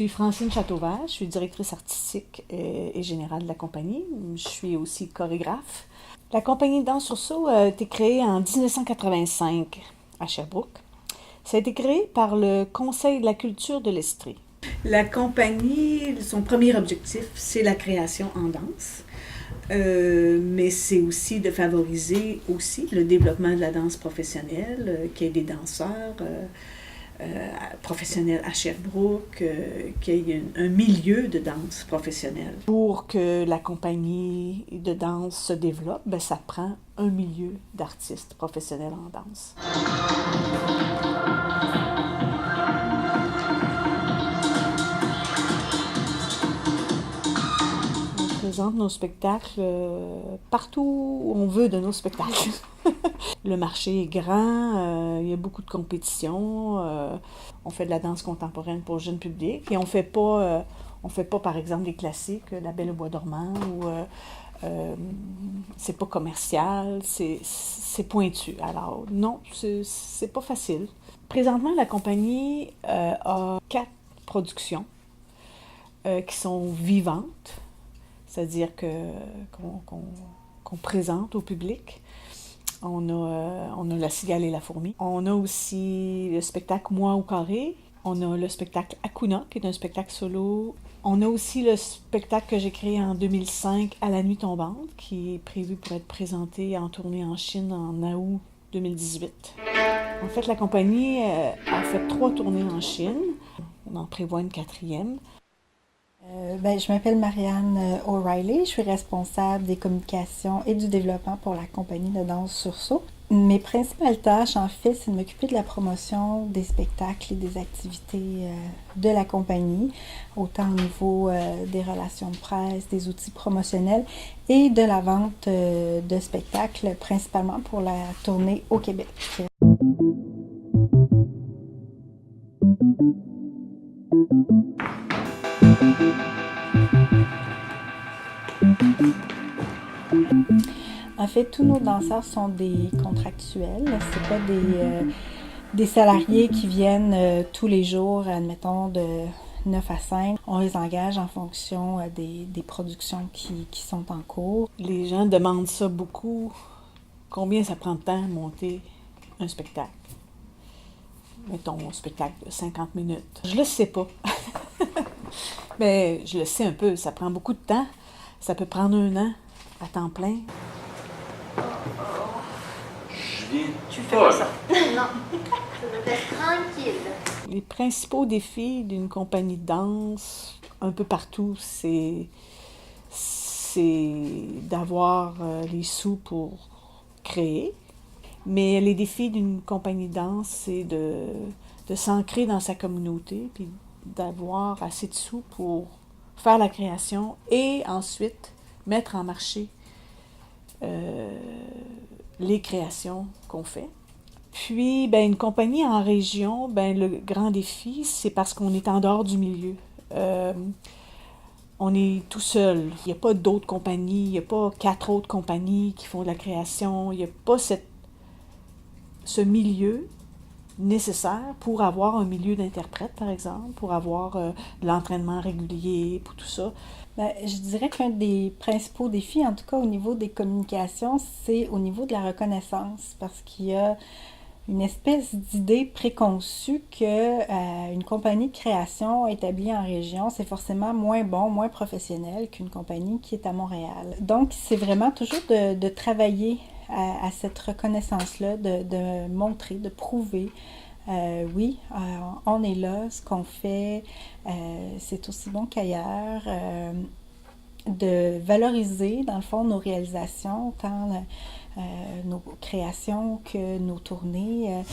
suis Francine Châteauvert, je suis directrice artistique et générale de la compagnie. Je suis aussi chorégraphe. La compagnie de danse Sursaut a été créée en 1985 à Sherbrooke. Ça a été créé par le Conseil de la culture de l'Estrie. La compagnie, son premier objectif, c'est la création en danse. Mais c'est aussi de favoriser aussi le développement de la danse professionnelle, qu'il y ait des danseurs professionnels à Sherbrooke, qu'il y ait un milieu de danse professionnelle. Pour que la compagnie de danse se développe, ben, ça prend un milieu d'artistes professionnels en danse. On présente nos spectacles partout où on veut de nos spectacles. Le marché est grand, il y a beaucoup de compétitions. On fait de la danse contemporaine pour le jeune public et on fait pas par exemple des classiques, La Belle au bois dormant ou c'est pas commercial, c'est pointu. Alors non, c'est pas facile. Présentement, la compagnie a 4 productions qui sont vivantes. C'est-à-dire qu'on présente au public. On a La Cigale et la Fourmi. On a aussi le spectacle Moi au carré. On a le spectacle Akuna, qui est un spectacle solo. On a aussi le spectacle que j'ai créé en 2005, À la nuit tombante, qui est prévu pour être présenté en tournée en Chine en août 2018. En fait, la compagnie a fait 3 tournées en Chine. On en prévoit une 4e. Je m'appelle Marianne O'Reilly, je suis responsable des communications et du développement pour la compagnie de danse Sursaut. Mes principales tâches, en fait, c'est de m'occuper de la promotion des spectacles et des activités de la compagnie, autant au niveau des relations de presse, des outils promotionnels et de la vente de spectacles, principalement pour la tournée au Québec. En fait, tous nos danseurs sont des contractuels. C'est pas des salariés qui viennent tous les jours, admettons, de 9 à 5. On les engage en fonction des productions qui sont en cours. Les gens demandent ça beaucoup. Combien ça prend de temps de monter un spectacle? Mettons un spectacle de 50 minutes. Je le sais pas. Mais je le sais un peu. Ça prend beaucoup de temps. Ça peut prendre 1 an à temps plein. Tu fais pas ça. Non, ça doit être tranquille. Les principaux défis d'une compagnie de danse, un peu partout, c'est d'avoir les sous pour créer. Mais les défis d'une compagnie de danse, c'est de s'ancrer dans sa communauté, puis d'avoir assez de sous pour faire la création et ensuite mettre en marché les créations qu'on fait. Puis, une compagnie en région, le grand défi, c'est parce qu'on est en dehors du milieu. On est tout seul. Il n'y a pas d'autres compagnies, il n'y a pas 4 autres compagnies qui font de la création. Il n'y a pas ce milieu nécessaire pour avoir un milieu d'interprète, par exemple, pour avoir de l'entraînement régulier, pour tout ça. Je dirais qu'un des principaux défis, en tout cas au niveau des communications, c'est au niveau de la reconnaissance, parce qu'il y a une espèce d'idée préconçue que une compagnie de création établie en région, c'est forcément moins bon, moins professionnel qu'une compagnie qui est à Montréal. Donc, c'est vraiment toujours de travailler à cette reconnaissance-là, de montrer, de prouver. Oui, on est là, ce qu'on fait, c'est aussi bon qu'ailleurs. De valoriser, dans le fond, nos réalisations, tant nos créations que nos tournées.